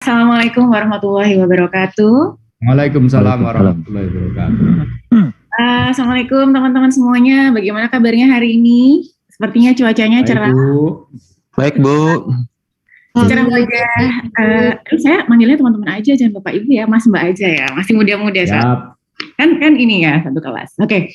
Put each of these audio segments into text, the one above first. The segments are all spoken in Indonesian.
Assalamualaikum warahmatullahi wabarakatuh. Waalaikumsalam warahmatullahi wabarakatuh. Assalamualaikum teman-teman semuanya. Bagaimana kabarnya hari ini? Sepertinya cuacanya cerah. Baik, Bu. Secara wajah, saya manggilnya teman-teman aja, jangan Bapak Ibu ya, Mas Mbak aja ya, masih muda-muda. Kan ini ya satu kelas. Oke.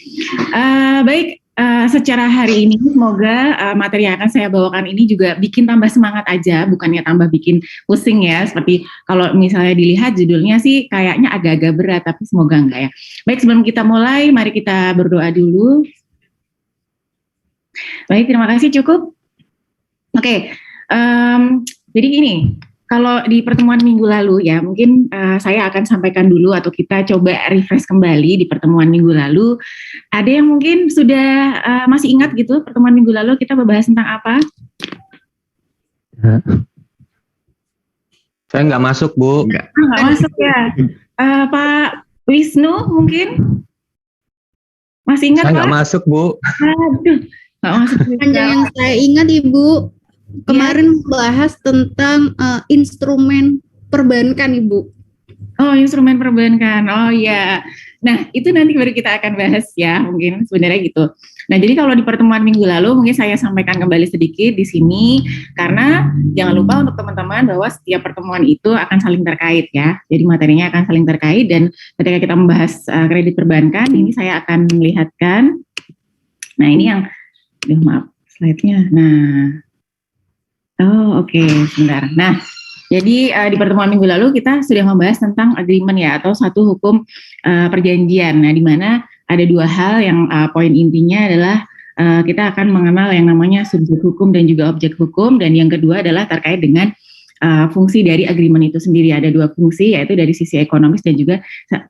Baik. Secara hari ini semoga materi yang akan saya bawakan ini juga bikin tambah semangat aja, bukannya tambah bikin pusing ya. Seperti kalau misalnya dilihat judulnya sih kayaknya agak-agak berat, tapi semoga enggak ya. Baik, sebelum kita mulai, mari kita berdoa dulu. Baik, terima kasih, cukup. Oke, jadi gini. Kalau di pertemuan minggu lalu ya, mungkin saya akan sampaikan dulu atau kita coba refresh kembali di pertemuan minggu lalu. Ada yang mungkin sudah masih ingat gitu pertemuan minggu lalu kita membahas tentang apa? Saya nggak masuk, Bu. Nggak masuk ya. Pak Wisnu mungkin masih ingat? Saya nggak masuk, Bu. Aduh, nggak masuk. Yang saya ingat, Ibu, kemarin bahas tentang instrumen perbankan, Ibu. Oh, instrumen perbankan. Oh iya. Nah, itu nanti baru kita akan bahas ya, mungkin sebenarnya gitu. Nah, jadi kalau di pertemuan minggu lalu mungkin saya sampaikan kembali sedikit di sini karena jangan lupa untuk teman-teman bahwa setiap pertemuan itu akan saling terkait ya. Jadi materinya akan saling terkait dan ketika kita membahas kredit perbankan, ini saya akan melihatkan. Nah, ini yang maaf slide-nya. Nah, oke, sebentar. Nah, jadi di pertemuan minggu lalu kita sudah membahas tentang agreement ya, atau satu hukum perjanjian. Nah, di mana ada dua hal yang poin intinya adalah kita akan mengenal yang namanya subjek hukum dan juga objek hukum, dan yang kedua adalah terkait dengan fungsi dari agreement itu sendiri. Ada dua fungsi, yaitu dari sisi ekonomis dan juga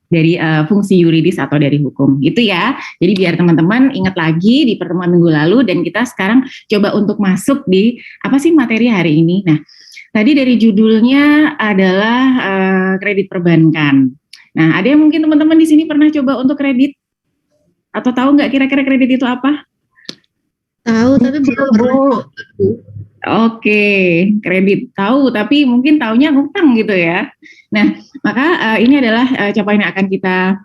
dari fungsi yuridis atau dari hukum. Gitu ya. Jadi biar teman-teman ingat lagi di pertemuan minggu lalu, dan kita sekarang coba untuk masuk di apa sih materi hari ini. Nah, tadi dari judulnya adalah kredit perbankan. Nah, ada yang mungkin teman-teman di sini pernah coba untuk kredit? Atau tahu nggak kira-kira kredit itu apa? Tahu, tapi belum pernah. Oke, kredit tahu, tapi mungkin taunya ngutang gitu ya. Nah, maka ini adalah capaian yang akan kita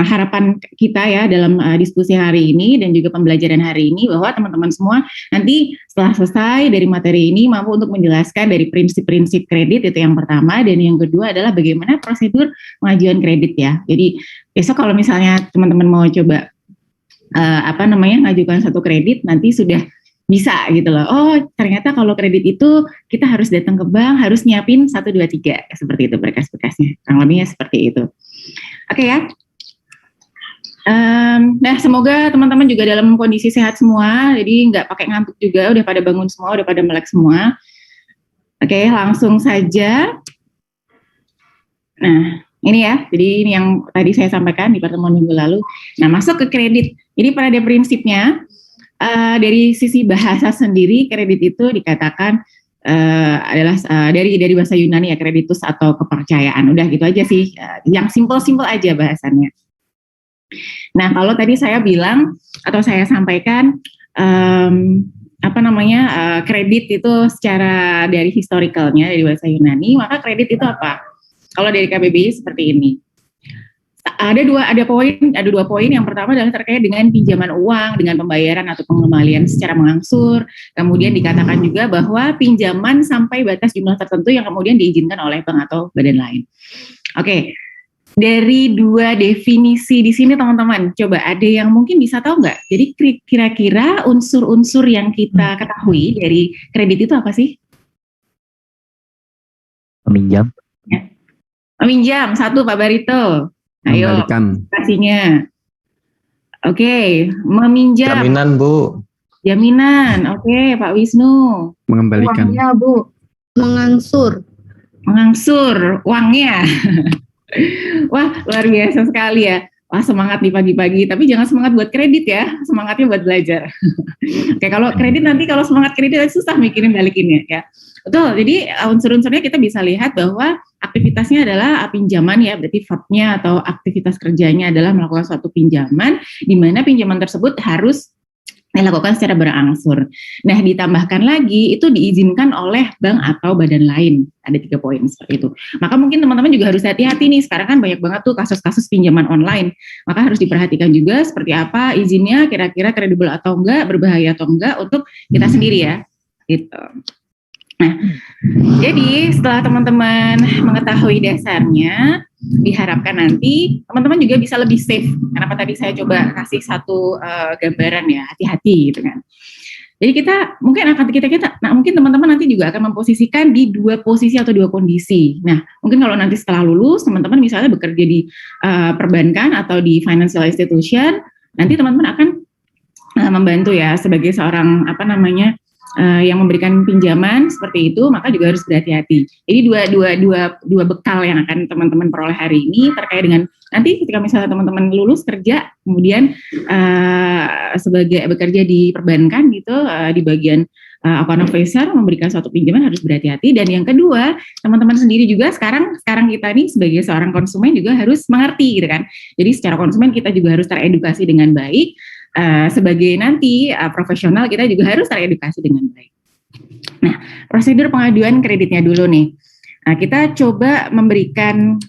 harapan kita ya dalam diskusi hari ini dan juga pembelajaran hari ini, bahwa teman-teman semua nanti setelah selesai dari materi ini mampu untuk menjelaskan dari prinsip-prinsip kredit, itu yang pertama, dan yang kedua adalah bagaimana prosedur pengajuan kredit ya. Jadi besok kalau misalnya teman-teman mau coba ngajukan satu kredit, nanti sudah bisa gitu loh. Oh, ternyata kalau kredit itu kita harus datang ke bank, harus nyiapin 1, 2, 3 seperti itu berkas-berkasnya. Kurang lebihnya seperti itu. Oke ya. Nah, semoga teman-teman juga dalam kondisi sehat semua, jadi nggak pakai ngantuk juga, udah pada bangun semua, udah pada melek semua. Oke, langsung saja. Nah, ini ya, jadi ini yang tadi saya sampaikan di pertemuan minggu lalu. Nah, masuk ke kredit. Jadi pada prinsipnya, dari sisi bahasa sendiri, kredit itu dikatakan adalah dari bahasa Yunani ya, kreditus atau kepercayaan. Udah gitu aja sih, yang simple-simple aja bahasannya. Nah, kalau tadi saya bilang atau saya sampaikan kredit itu secara dari historicalnya dari bahasa Yunani, maka kredit itu apa? Kalau dari KBBI seperti ini. Ada dua poin. Yang pertama adalah terkait dengan pinjaman uang dengan pembayaran atau pengembalian secara mengangsur. Kemudian dikatakan juga bahwa pinjaman sampai batas jumlah tertentu yang kemudian diizinkan oleh bank atau badan lain. Oke. Dari dua definisi di sini teman-teman, coba ada yang mungkin bisa tahu nggak? Jadi kira-kira unsur-unsur yang kita ketahui dari kredit itu apa sih? Peminjam. Ya. Peminjam, satu Pak Barito. Ayo, kasihnya. Oke, meminjam. Jaminan, Bu. Jaminan, oke, Pak Wisnu. Mengembalikan. Uangnya, Bu. Mengangsur. Mengangsur uangnya. Wah, luar biasa sekali ya. Wah, semangat di pagi-pagi, tapi jangan semangat buat kredit ya, semangatnya buat belajar. Oke, kalau kredit nanti kalau semangat kredit susah mikirin balikinnya ya. Betul, jadi unsur-unsurnya kita bisa lihat bahwa aktivitasnya adalah pinjaman ya, berarti verbnya atau aktivitas kerjanya adalah melakukan suatu pinjaman, di mana pinjaman tersebut harus dilakukan secara berangsur. Nah, ditambahkan lagi itu diizinkan oleh bank atau badan lain. Ada 3 poin seperti itu. Maka mungkin teman-teman juga harus hati-hati nih. Sekarang kan banyak banget tuh kasus-kasus pinjaman online. Maka harus diperhatikan juga seperti apa izinnya, kira-kira kredibel atau enggak, berbahaya atau enggak untuk kita sendiri ya. Gitu. Nah, jadi setelah teman-teman mengetahui dasarnya, diharapkan nanti teman-teman juga bisa lebih safe. Kenapa tadi saya coba kasih satu gambaran ya, hati-hati gitu kan. Jadi kita mungkin mungkin teman-teman nanti juga akan memposisikan di 2 posisi atau 2 kondisi. Nah, mungkin kalau nanti setelah lulus teman-teman misalnya bekerja di perbankan atau di financial institution, nanti teman-teman akan membantu ya sebagai seorang yang memberikan pinjaman seperti itu, maka juga harus berhati-hati. Jadi dua bekal yang akan teman-teman peroleh hari ini terkait dengan nanti ketika misalnya teman-teman lulus kerja, kemudian sebagai bekerja di perbankan gitu, di bagian account officer memberikan suatu pinjaman harus berhati-hati. Dan yang kedua, teman-teman sendiri juga sekarang kita nih sebagai seorang konsumen juga harus mengerti gitu kan. Jadi secara konsumen kita juga harus teredukasi dengan baik. Sebagai nanti profesional kita juga harus teredukasi dengan baik. Nah, prosedur pengajuan kreditnya dulu nih. Nah, kita coba memberikan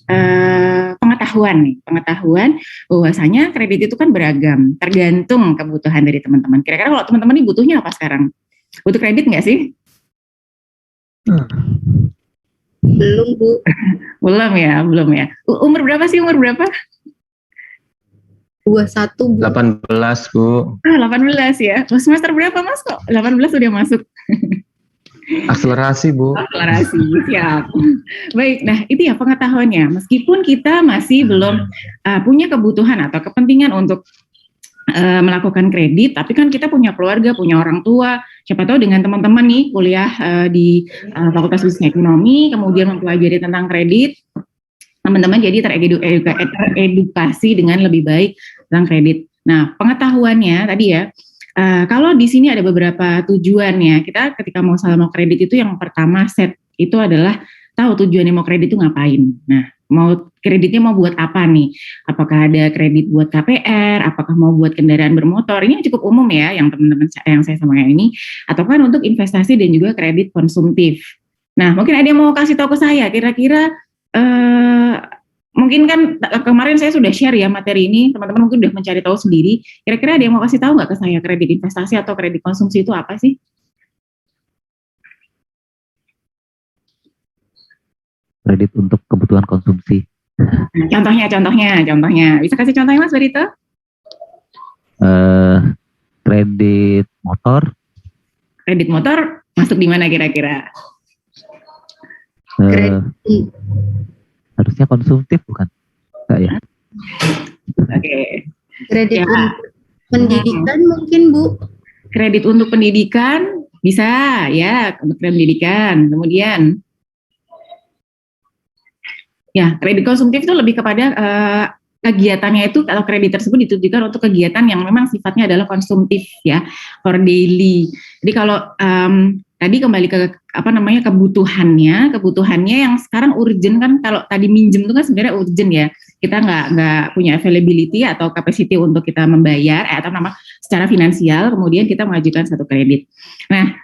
pengetahuan bahwasanya kredit itu kan beragam, tergantung kebutuhan dari teman-teman. Kira-kira kalau teman-teman ini butuhnya apa sekarang? Butuh kredit nggak sih? Belum, Bu. Belum ya. Umur berapa sih? 21, Bu. 18, Bu. 18 ya. Semester berapa Mas kok? 18 udah masuk. Akselerasi, Bu. Akselerasi, siap. Baik, nah itu ya pengetahuannya. Meskipun kita masih belum punya kebutuhan atau kepentingan untuk melakukan kredit, tapi kan kita punya keluarga, punya orang tua. Siapa tahu dengan teman-teman nih kuliah di Fakultas Bisnis Ekonomi, kemudian mempelajari tentang kredit, teman-teman jadi teredukasi dengan lebih baik tentang kredit. Nah, pengetahuannya tadi ya, kalau di sini ada beberapa tujuannya. Kita ketika mau kredit itu yang pertama set itu adalah tahu tujuannya mau kredit itu ngapain. Nah, mau kreditnya mau buat apa nih? Apakah ada kredit buat KPR? Apakah mau buat kendaraan bermotor? Ini cukup umum ya yang teman-teman yang saya sampaikan ini. Atau kan untuk investasi dan juga kredit konsumtif. Nah, mungkin ada yang mau kasih tahu ke saya kira-kira mungkin kan kemarin saya sudah share ya materi ini, teman-teman mungkin udah mencari tahu sendiri. Kira-kira ada yang mau kasih tahu nggak ke saya kredit investasi atau kredit konsumsi itu apa sih? Kredit untuk kebutuhan konsumsi. Contohnya. Bisa kasih contohnya Mas Barito? Kredit motor. Kredit motor masuk di mana kira-kira? Harusnya konsumtif bukan? Enggak ya? Oke. Kredit Ya. untuk pendidikan mungkin, Bu. Kredit untuk pendidikan bisa ya, untuk pendidikan. Kemudian ya, kredit konsumtif itu lebih kepada kegiatannya itu atau kredit tersebut ditujukan untuk kegiatan yang memang sifatnya adalah konsumtif ya, for daily. Jadi kalau tadi kembali ke kebutuhannya yang sekarang urgent kan, kalau tadi minjem itu kan sebenarnya urgent ya, kita nggak punya availability atau capacity untuk kita membayar secara finansial, kemudian kita mengajukan satu kredit. Nah,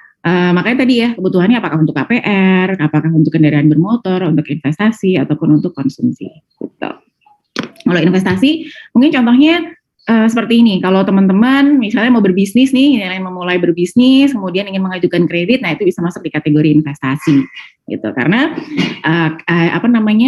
makanya tadi ya kebutuhannya apakah untuk KPR, apakah untuk kendaraan bermotor, untuk investasi ataupun untuk konsumsi. Gitu. Kalau investasi mungkin contohnya seperti ini, kalau teman-teman misalnya mau berbisnis nih, yang memulai berbisnis, kemudian ingin mengajukan kredit, nah itu bisa masuk di kategori investasi, gitu. Karena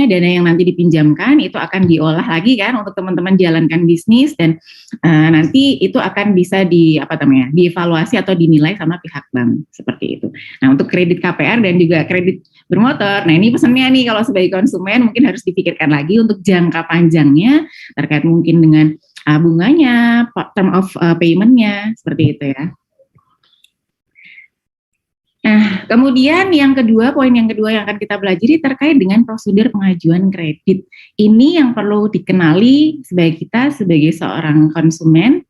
dana yang nanti dipinjamkan itu akan diolah lagi kan untuk teman-teman jalankan bisnis dan nanti itu akan bisa dievaluasi atau dinilai sama pihak bank seperti itu. Nah untuk kredit KPR dan juga kredit bermotor, nah ini pesannya nih kalau sebagai konsumen mungkin harus dipikirkan lagi untuk jangka panjangnya terkait mungkin dengan bunganya, term of payment-nya, seperti itu ya. Nah, kemudian poin yang kedua yang akan kita pelajari terkait dengan prosedur pengajuan kredit. Ini yang perlu dikenali sebagai seorang konsumen,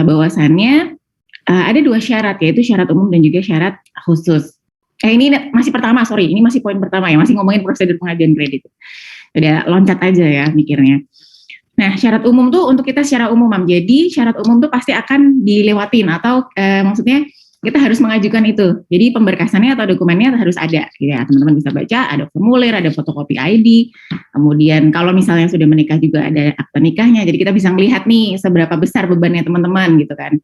bahwasannya ada 2 syarat, yaitu syarat umum dan juga syarat khusus. Ini masih poin pertama ya, masih ngomongin prosedur pengajuan kredit. Udah loncat aja ya mikirnya. Nah, syarat umum tuh untuk kita secara umum, Mam. Jadi syarat umum tuh pasti akan dilewatin atau maksudnya kita harus mengajukan itu. Jadi pemberkasannya atau dokumennya harus ada, gitu ya. Teman-teman bisa baca, ada formulir, ada fotokopi ID. Kemudian kalau misalnya sudah menikah juga ada akta nikahnya. Jadi kita bisa melihat nih seberapa besar bebannya teman-teman gitu kan.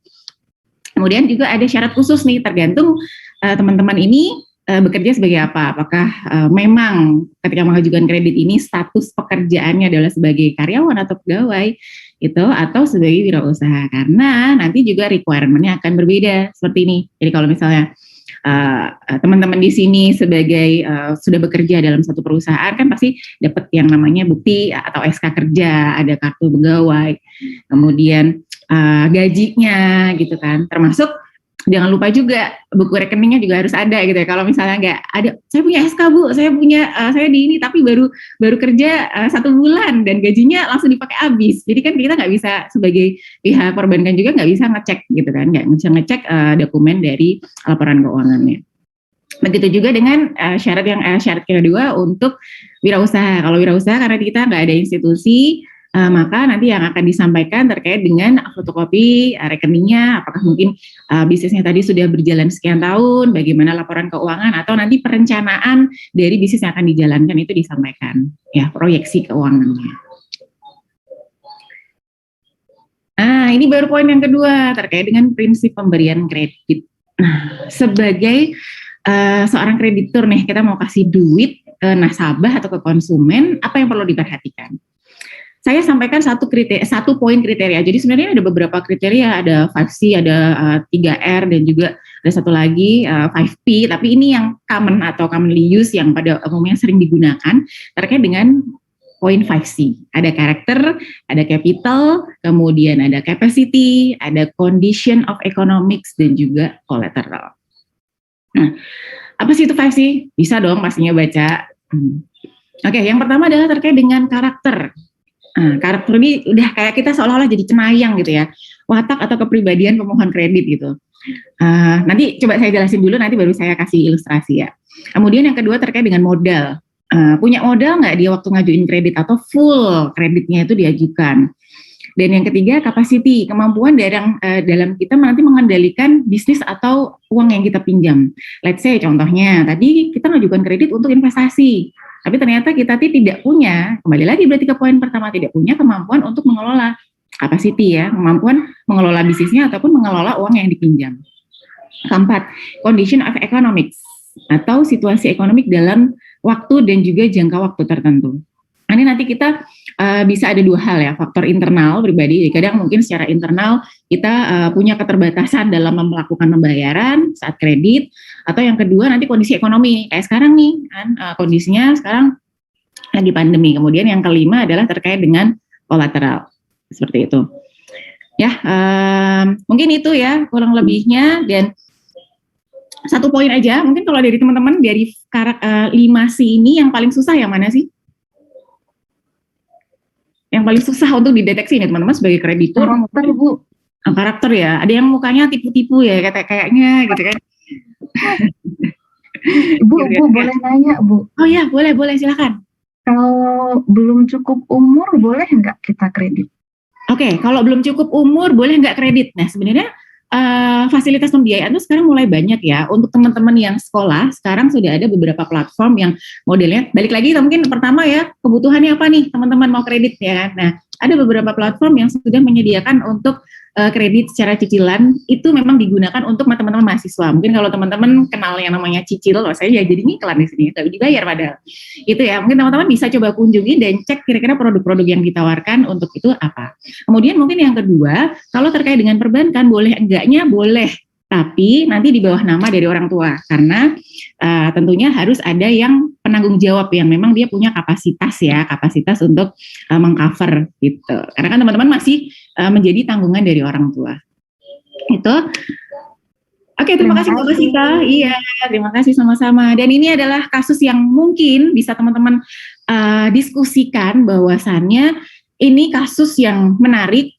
Kemudian juga ada syarat khusus nih, tergantung teman-teman ini bekerja sebagai apa. Apakah memang ketika mengajukan kredit ini status pekerjaannya adalah sebagai karyawan atau pegawai itu, atau sebagai wirausaha, karena nanti juga requirement-nya akan berbeda seperti ini. Jadi kalau misalnya teman-teman di sini sebagai sudah bekerja dalam satu perusahaan, kan pasti dapat yang namanya bukti atau SK kerja, ada kartu pegawai, kemudian gajinya gitu kan, termasuk jangan lupa juga buku rekeningnya juga harus ada gitu ya. Kalau misalnya nggak ada, saya punya SK Bu, saya di ini tapi baru kerja 1 bulan dan gajinya langsung dipakai habis. Jadi kan kita nggak bisa sebagai pihak perbankan juga nggak bisa ngecek gitu kan, nggak bisa ngecek dokumen dari laporan keuangannya. Begitu juga dengan syarat kedua untuk wirausaha. Kalau wirausaha karena kita nggak ada institusi, maka nanti yang akan disampaikan terkait dengan fotokopi rekeningnya, apakah mungkin bisnisnya tadi sudah berjalan sekian tahun, bagaimana laporan keuangan, atau nanti perencanaan dari bisnis yang akan dijalankan itu disampaikan, ya, proyeksi keuangannya. Nah, ini baru poin yang kedua terkait dengan prinsip pemberian kredit. Nah, sebagai seorang kreditur nih, kita mau kasih duit ke nasabah atau ke konsumen, apa yang perlu diperhatikan? Saya sampaikan satu poin kriteria. Jadi sebenarnya ada beberapa kriteria, ada 5C, ada 3R, dan juga ada satu lagi 5P. Tapi ini yang common atau commonly used yang pada umumnya sering digunakan terkait dengan poin 5C. Ada karakter, ada capital, kemudian ada capacity, ada condition of economics, dan juga collateral. Nah, apa sih itu 5C? Bisa dong pastinya baca. Oke, yang pertama adalah terkait dengan karakter. Karakter ini udah kayak kita seolah-olah jadi cenayang gitu ya, watak atau kepribadian pemohon kredit gitu. Nanti coba saya jelasin dulu, nanti baru saya kasih ilustrasi ya. Kemudian yang kedua terkait dengan modal. Punya modal nggak dia waktu ngajuin kredit, atau full kreditnya itu diajukan. Dan yang ketiga capacity, kemampuan dalam kita nanti mengendalikan bisnis atau uang yang kita pinjam. Let's say contohnya tadi kita ngajukan kredit untuk investasi, tapi ternyata kita tidak punya, kembali lagi berarti ke poin pertama, tidak punya kemampuan untuk mengelola capacity ya, kemampuan mengelola bisnisnya ataupun mengelola uang yang dipinjam. Keempat, condition of economics atau situasi ekonomik dalam waktu dan juga jangka waktu tertentu. Ini nanti kita bisa ada 2 hal ya, faktor internal pribadi. Jadi kadang mungkin secara internal kita punya keterbatasan dalam melakukan pembayaran saat kredit, atau yang kedua nanti kondisi ekonomi kayak sekarang nih kan, kondisinya sekarang lagi pandemi. Kemudian yang kelima adalah terkait dengan kolateral, seperti itu ya. Mungkin itu ya kurang lebihnya. Dan satu poin aja mungkin, kalau dari teman-teman dari 5C ini yang paling susah yang mana sih? Yang paling susah untuk dideteksi nih teman-teman sebagai kreditur? Karakter Bu. Karakter ya. Ada yang mukanya tipu-tipu ya, kayaknya gitu kan. Bu, boleh nanya Bu? Oh ya, boleh silakan. Kalau belum cukup umur boleh nggak kita kredit? Oke, kalau belum cukup umur boleh nggak kredit? Nah sebenarnya fasilitas pembiayaan itu sekarang mulai banyak ya. Untuk teman-teman yang sekolah, sekarang sudah ada beberapa platform yang modelnya, balik lagi mungkin pertama ya, kebutuhannya apa nih teman-teman mau kredit ya. Nah, ada beberapa platform yang sudah menyediakan untuk kredit secara cicilan, itu memang digunakan untuk teman-teman mahasiswa. Mungkin kalau teman-teman kenal yang namanya cicil, saya ya jadi ngiklan di sini, tapi dibayar padahal. Itu ya, mungkin teman-teman bisa coba kunjungi dan cek kira-kira produk-produk yang ditawarkan untuk itu apa. Kemudian mungkin yang kedua, kalau terkait dengan perbankan, boleh enggaknya boleh, tapi nanti di bawah nama dari orang tua, karena tentunya harus ada yang penanggung jawab yang memang dia punya kapasitas untuk mengcover gitu. Karena kan teman-teman masih menjadi tanggungan dari orang tua. Itu. Oke, terima kasih Mbak Sita. Iya, terima kasih sama-sama. Dan ini adalah kasus yang mungkin bisa teman-teman diskusikan, bahwasannya ini kasus yang menarik.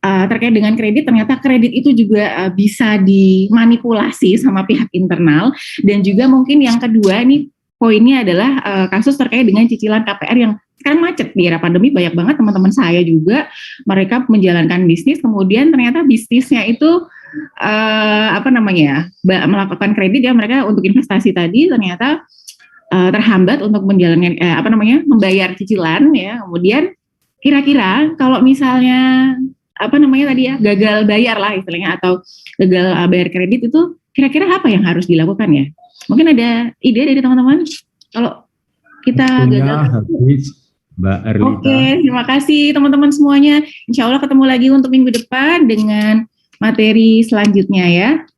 Terkait dengan kredit, ternyata kredit itu juga bisa dimanipulasi sama pihak internal. Dan juga mungkin yang kedua, ini poinnya adalah kasus terkait dengan cicilan KPR yang sekarang macet di era pandemi. Banyak banget teman-teman saya juga, mereka menjalankan bisnis, kemudian ternyata bisnisnya itu melakukan kredit ya, mereka untuk investasi tadi ternyata terhambat untuk menjalankan membayar cicilan ya. Kemudian kira-kira kalau misalnya gagal bayar lah istilahnya, atau gagal bayar kredit, itu kira-kira apa yang harus dilakukan ya? Mungkin ada ide dari teman-teman kalau kita gagal. Habis, Mbak Erlita. Oke, terima kasih teman-teman semuanya. Insya Allah ketemu lagi untuk minggu depan dengan materi selanjutnya ya.